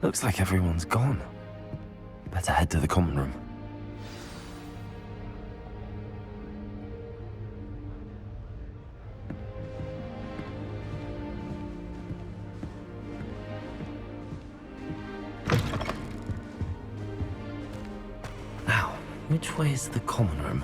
Looks like everyone's gone. Better head to the common room. Now, which way is the common room?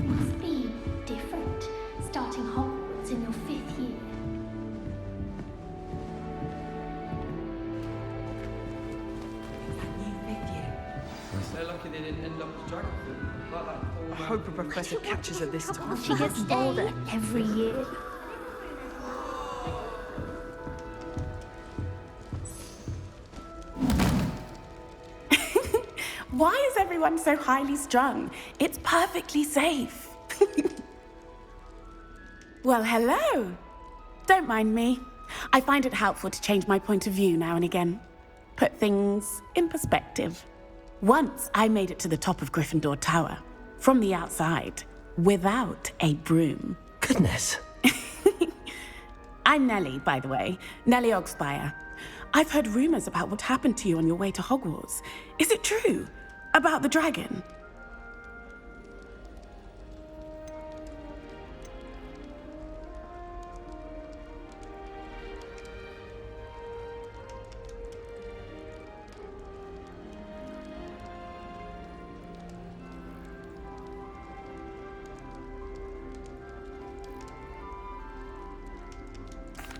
Must be different, starting Hogwarts in your 5th year. They're lucky they didn't end up with dragon food. Like that poor I hope a professor catches her this time. She gets older every year. Why is everyone so highly strung? It's perfectly safe. Well, hello. Don't mind me. I find it helpful to change my point of view now and again. Put things in perspective. Once I made it to the top of Gryffindor Tower, from the outside, without a broom. Goodness. I'm Nellie, by the way. Nellie Ogspire. I've heard rumors about what happened to you on your way to Hogwarts. Is it true? About the dragon?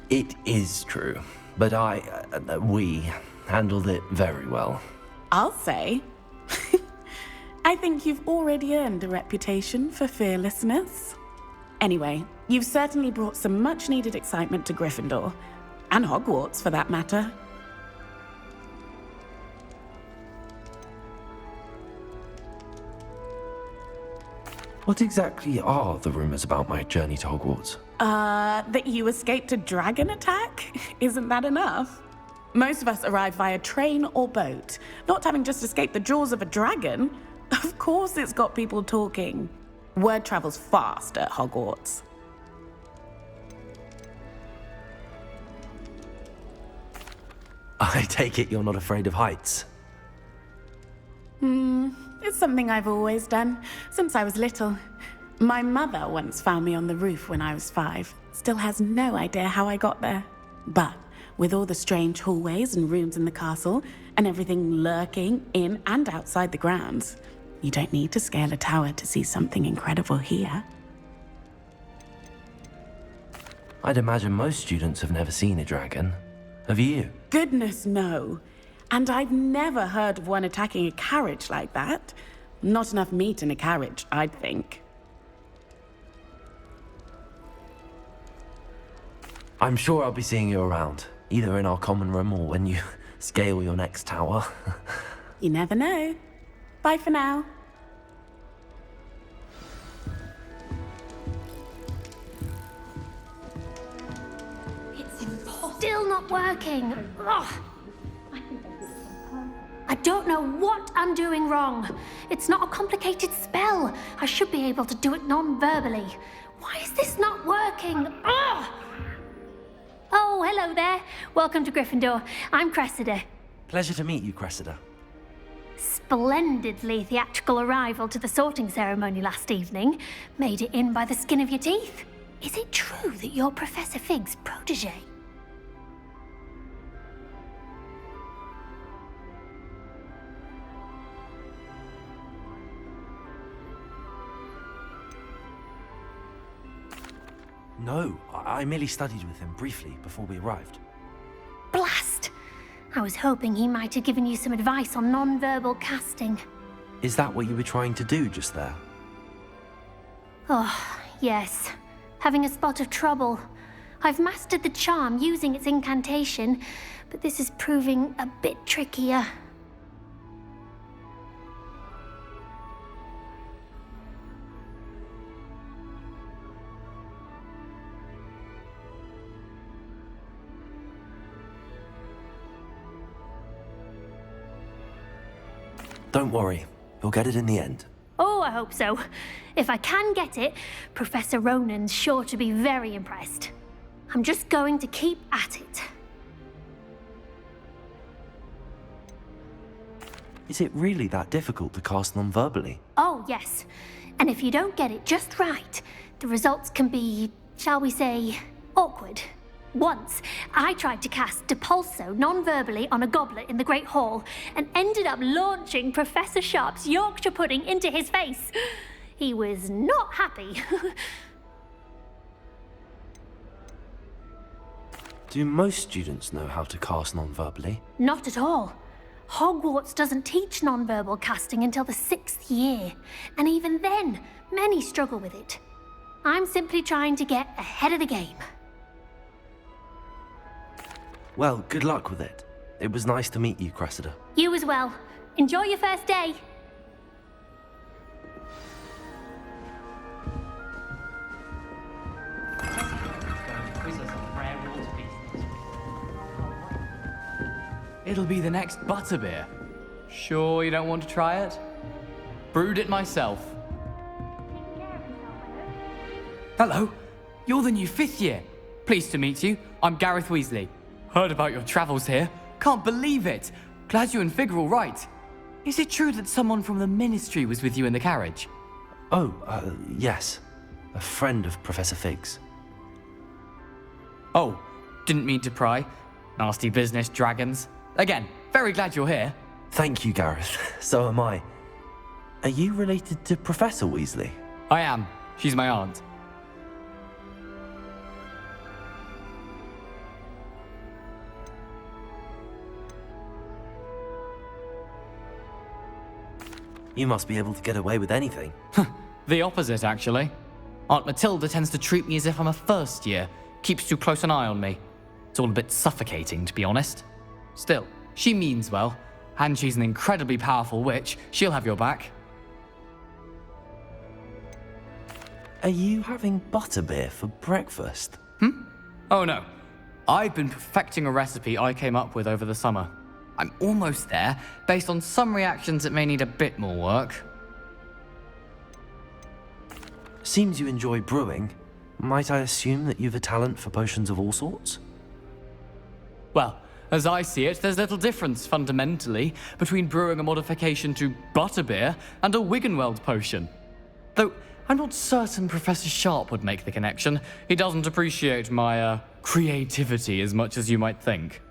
It is true, but we handled it very well. I'll say. I think you've already earned a reputation for fearlessness. Anyway, you've certainly brought some much-needed excitement to Gryffindor, and Hogwarts for that matter. What exactly are the rumors about my journey to Hogwarts? That you escaped a dragon attack? Isn't that enough? Most of us arrive via train or boat, not having just escaped the jaws of a dragon. Of course it's got people talking. Word travels fast at Hogwarts. I take it you're not afraid of heights? It's something I've always done, since I was little. My mother once found me on the roof when I was 5. Still has no idea how I got there. But with all the strange hallways and rooms in the castle, and everything lurking in and outside the grounds, you don't need to scale a tower to see something incredible here. I'd imagine most students have never seen a dragon. Have you? Goodness, no. And I've never heard of one attacking a carriage like that. Not enough meat in a carriage, I'd think. I'm sure I'll be seeing you around, either in our common room or when you scale your next tower. You never know. Bye for now. It's still not working. Ugh. I don't know what I'm doing wrong. It's not a complicated spell. I should be able to do it non-verbally. Why is this not working? Ugh. Oh, hello there. Welcome to Gryffindor. I'm Cressida. Pleasure to meet you, Cressida. Splendidly theatrical arrival to the sorting ceremony last evening. Made it in by the skin of your teeth. Is it true that you're Professor Fig's protege? No, I merely studied with him briefly before we arrived. Blast! I was hoping he might have given you some advice on non-verbal casting. Is that what you were trying to do just there? Oh, yes. Having a spot of trouble. I've mastered the charm using its incantation, but this is proving a bit trickier. Don't worry, you'll get it in the end. Oh, I hope so. If I can get it, Professor Ronan's sure to be very impressed. I'm just going to keep at it. Is it really that difficult to cast non-verbally? Oh, yes. And if you don't get it just right, the results can be, shall we say, awkward. Once, I tried to cast Depulso non-verbally on a goblet in the Great Hall and ended up launching Professor Sharp's Yorkshire pudding into his face. He was not happy. Do most students know how to cast non-verbally? Not at all. Hogwarts doesn't teach non-verbal casting until the 6th year, and even then, many struggle with it. I'm simply trying to get ahead of the game. Well, good luck with it. It was nice to meet you, Cressida. You as well. Enjoy your first day. It'll be the next butterbeer. Sure you don't want to try it? Brewed it myself. Hello, you're the new 5th year. Pleased to meet you. I'm Gareth Weasley. Heard about your travels here. Can't believe it. Glad you and Fig are all right. Is it true that someone from the Ministry was with you in the carriage? Oh, yes. A friend of Professor Fig's. Oh, didn't mean to pry. Nasty business, dragons. Again, very glad you're here. Thank you, Gareth. So am I. Are you related to Professor Weasley? I am. She's my aunt. You must be able to get away with anything. The opposite, actually. Aunt Matilda tends to treat me as if I'm a first year. Keeps too close an eye on me. It's all a bit suffocating, to be honest. Still, she means well, and she's an incredibly powerful witch. She'll have your back. Are you having butterbeer for breakfast? Oh no. I've been perfecting a recipe I came up with over the summer. I'm almost there, based on some reactions that may need a bit more work. Seems you enjoy brewing. Might I assume that you've a talent for potions of all sorts? Well, as I see it, there's little difference, fundamentally, between brewing a modification to butterbeer and a Wiggenweld potion. Though, I'm not certain Professor Sharp would make the connection. He doesn't appreciate my, creativity as much as you might think.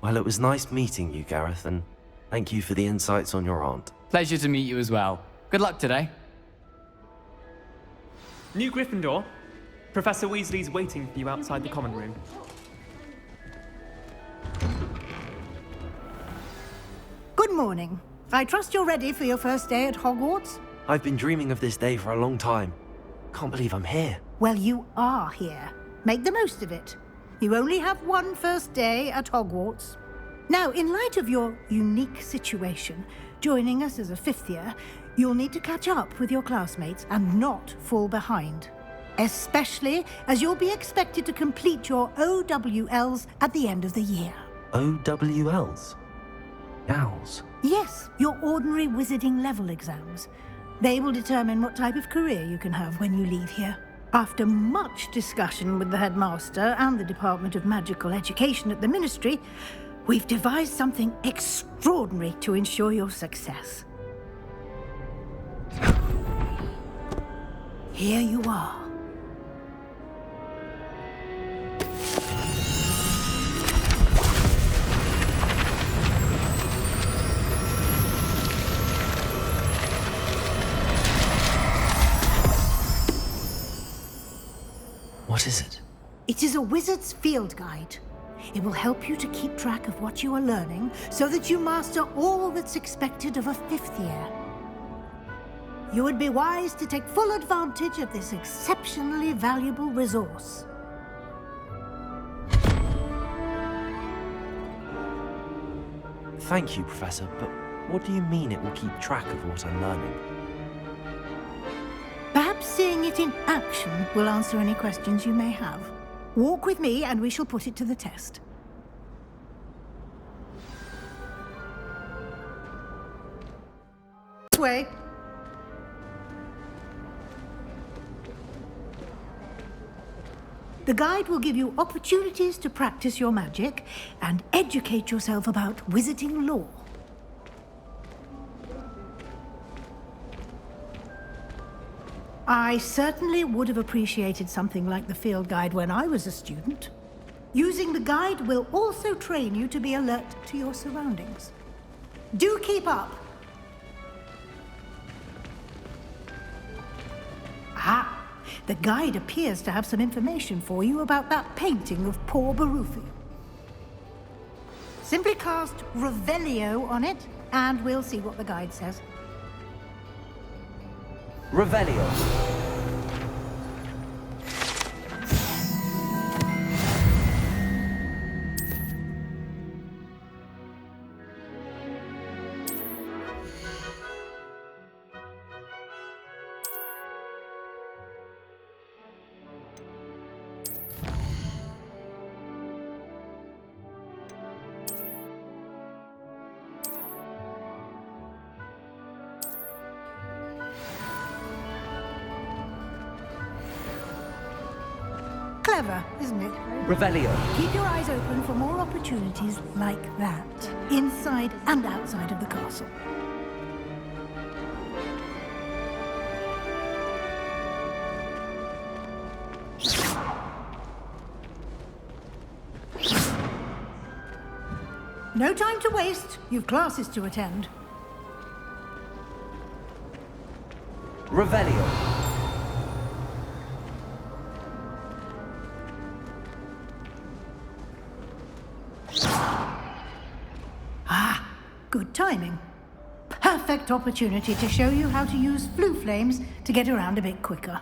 Well, it was nice meeting you, Gareth, and thank you for the insights on your aunt. Pleasure to meet you as well. Good luck today. New Gryffindor. Professor Weasley's waiting for you outside the common room. Good morning. I trust you're ready for your first day at Hogwarts? I've been dreaming of this day for a long time. Can't believe I'm here. Well, you are here. Make the most of it. You only have one first day at Hogwarts. Now, in light of your unique situation, joining us as a 5th year, you'll need to catch up with your classmates and not fall behind. Especially as you'll be expected to complete your OWLs at the end of the year. OWLs? Owls? Yes, your ordinary wizarding level exams. They will determine what type of career you can have when you leave here. After much discussion with the headmaster and the Department of Magical Education at the Ministry, we've devised something extraordinary to ensure your success. Here you are. What is it? It is a wizard's field guide. It will help you to keep track of what you are learning so that you master all that's expected of a 5th year. You would be wise to take full advantage of this exceptionally valuable resource. Thank you, Professor, but what do you mean it will keep track of what I'm learning? Perhaps seeing it in action will answer any questions you may have. Walk with me and we shall put it to the test. This way. The guide will give you opportunities to practice your magic and educate yourself about wizarding lore. I certainly would have appreciated something like the field guide when I was a student. Using the guide will also train you to be alert to your surroundings. Do keep up! Ah, the guide appears to have some information for you about that painting of poor Barufi. Simply cast Revelio on it, and we'll see what the guide says. Revelio. Clever, isn't it? Revelio. Keep your eyes open for more opportunities like that, inside and outside of the castle. No time to waste. You've classes to attend. Revelio. Good timing. Perfect opportunity to show you how to use flue flames to get around a bit quicker.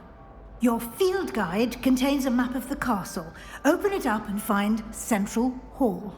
Your field guide contains a map of the castle. Open it up and find Central Hall.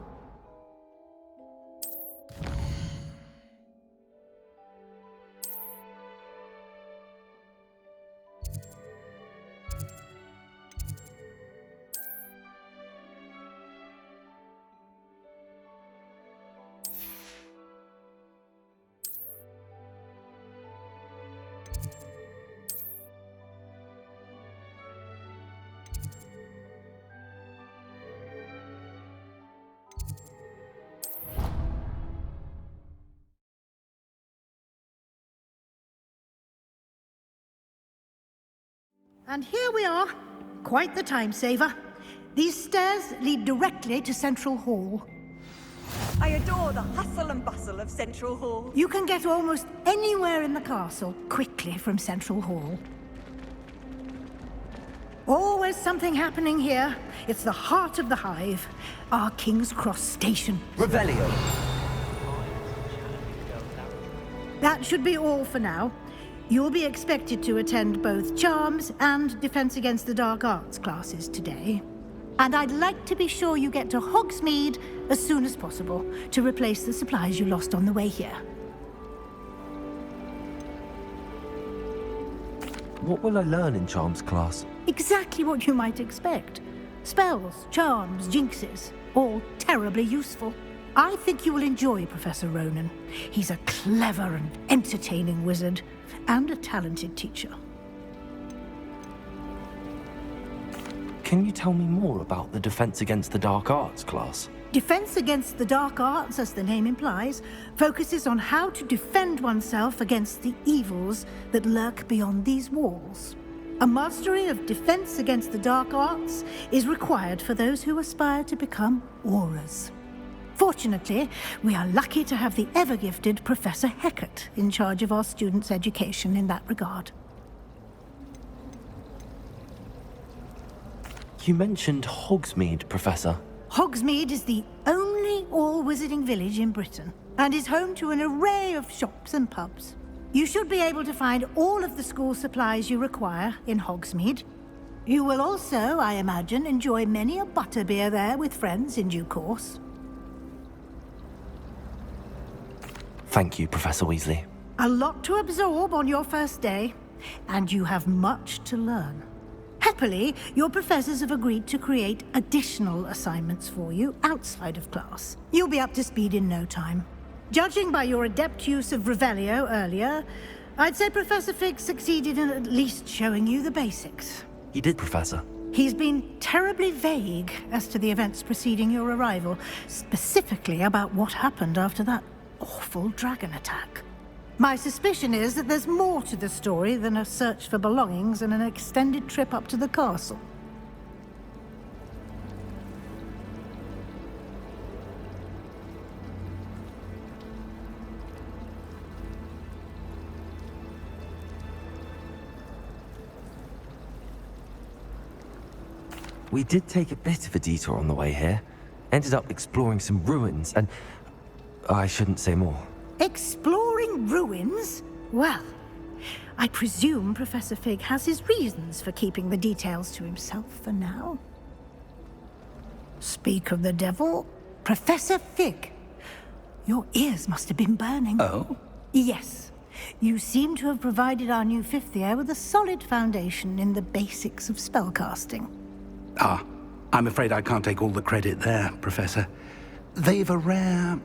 And here we are. Quite the time saver. These stairs lead directly to Central Hall. I adore the hustle and bustle of Central Hall. You can get almost anywhere in the castle quickly from Central Hall. Always something happening here. It's the heart of the hive, our King's Cross station. Revelio. That should be all for now. You'll be expected to attend both Charms and Defense Against the Dark Arts classes today. And I'd like to be sure you get to Hogsmeade as soon as possible to replace the supplies you lost on the way here. What will I learn in Charms class? Exactly what you might expect. Spells, charms, jinxes, all terribly useful. I think you will enjoy Professor Ronan. He's a clever and entertaining wizard, and a talented teacher. Can you tell me more about the Defense Against the Dark Arts class? Defense Against the Dark Arts, as the name implies, focuses on how to defend oneself against the evils that lurk beyond these walls. A mastery of Defense Against the Dark Arts is required for those who aspire to become Aurors. Fortunately, we are lucky to have the ever-gifted Professor Hecat in charge of our students' education in that regard. You mentioned Hogsmeade, Professor. Hogsmeade is the only all-wizarding village in Britain, and is home to an array of shops and pubs. You should be able to find all of the school supplies you require in Hogsmeade. You will also, I imagine, enjoy many a butterbeer there with friends in due course. Thank you, Professor Weasley. A lot to absorb on your first day, and you have much to learn. Happily, your professors have agreed to create additional assignments for you outside of class. You'll be up to speed in no time. Judging by your adept use of Revelio earlier, I'd say Professor Fig succeeded in at least showing you the basics. He did, Professor. He's been terribly vague as to the events preceding your arrival, specifically about what happened after that awful dragon attack. My suspicion is that there's more to the story than a search for belongings and an extended trip up to the castle. We did take a bit of a detour on the way here. Ended up exploring some ruins and... I shouldn't say more. Exploring ruins? Well, I presume Professor Fig has his reasons for keeping the details to himself for now. Speak of the devil, Professor Fig. Your ears must have been burning. Oh? Yes. You seem to have provided our new fifth year with a solid foundation in the basics of spellcasting. Ah, I'm afraid I can't take all the credit there, Professor. They've a rare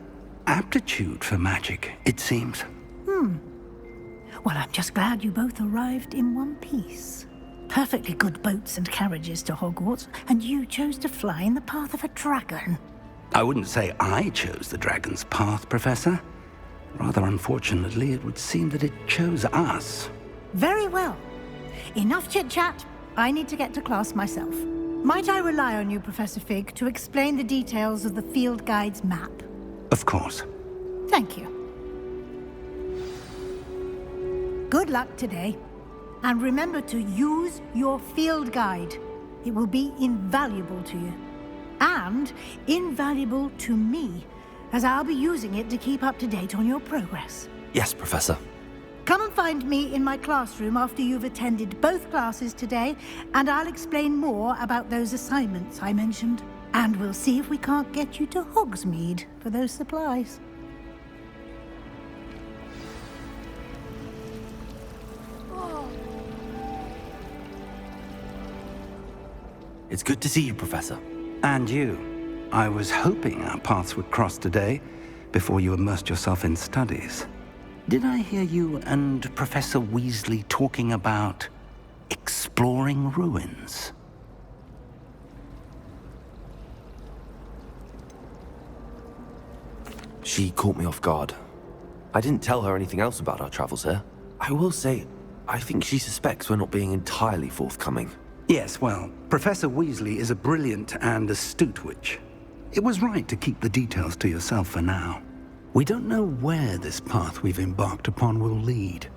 aptitude for magic, it seems. Well, I'm just glad you both arrived in one piece. Perfectly good boats and carriages to Hogwarts, and you chose to fly in the path of a dragon. I wouldn't say I chose the dragon's path, Professor. Rather unfortunately, it would seem that it chose us. Very well. Enough chit-chat. I need to get to class myself. Might I rely on you, Professor Fig, to explain the details of the field guide's map? Of course. Thank you. Good luck today. And remember to use your field guide. It will be invaluable to you. And invaluable to me, as I'll be using it to keep up to date on your progress. Yes, Professor. Come and find me in my classroom after you've attended both classes today, and I'll explain more about those assignments I mentioned. And we'll see if we can't get you to Hogsmeade for those supplies. It's good to see you, Professor. And you. I was hoping our paths would cross today, before you immersed yourself in studies. Did I hear you and Professor Weasley talking about exploring ruins? She caught me off guard. I didn't tell her anything else about our travels here. I will say, I think she suspects we're not being entirely forthcoming. Yes, well, Professor Weasley is a brilliant and astute witch. It was right to keep the details to yourself for now. We don't know where this path we've embarked upon will lead.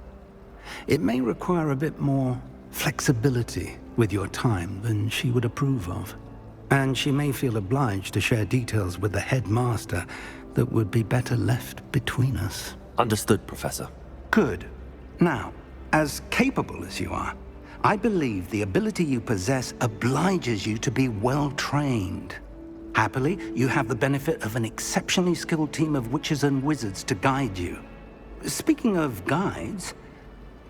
It may require a bit more flexibility with your time than she would approve of. And she may feel obliged to share details with the headmaster that would be better left between us. Understood, Professor. Good. Now, as capable as you are, I believe the ability you possess obliges you to be well-trained. Happily, you have the benefit of an exceptionally skilled team of witches and wizards to guide you. Speaking of guides,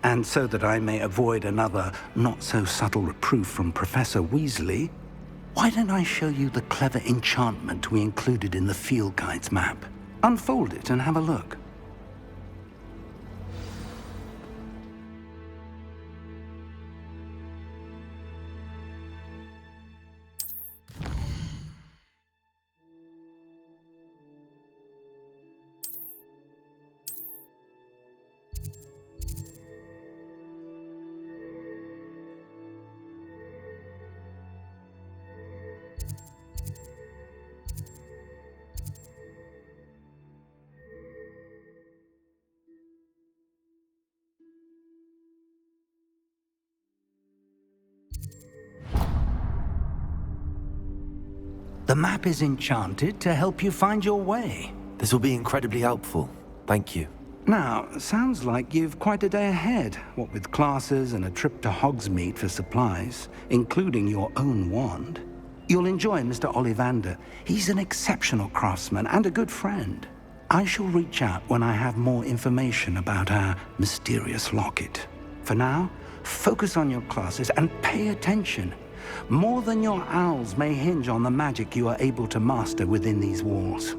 and so that I may avoid another not-so-subtle reproof from Professor Weasley, why don't I show you the clever enchantment we included in the field guide's map? Unfold it and have a look. The map is enchanted to help you find your way. This will be incredibly helpful. Thank you. Now, sounds like you've quite a day ahead, what with classes and a trip to Hogsmeade for supplies, including your own wand. You'll enjoy Mr. Ollivander. He's an exceptional craftsman and a good friend. I shall reach out when I have more information about our mysterious locket. For now, focus on your classes and pay attention. More than your owls may hinge on the magic you are able to master within these walls.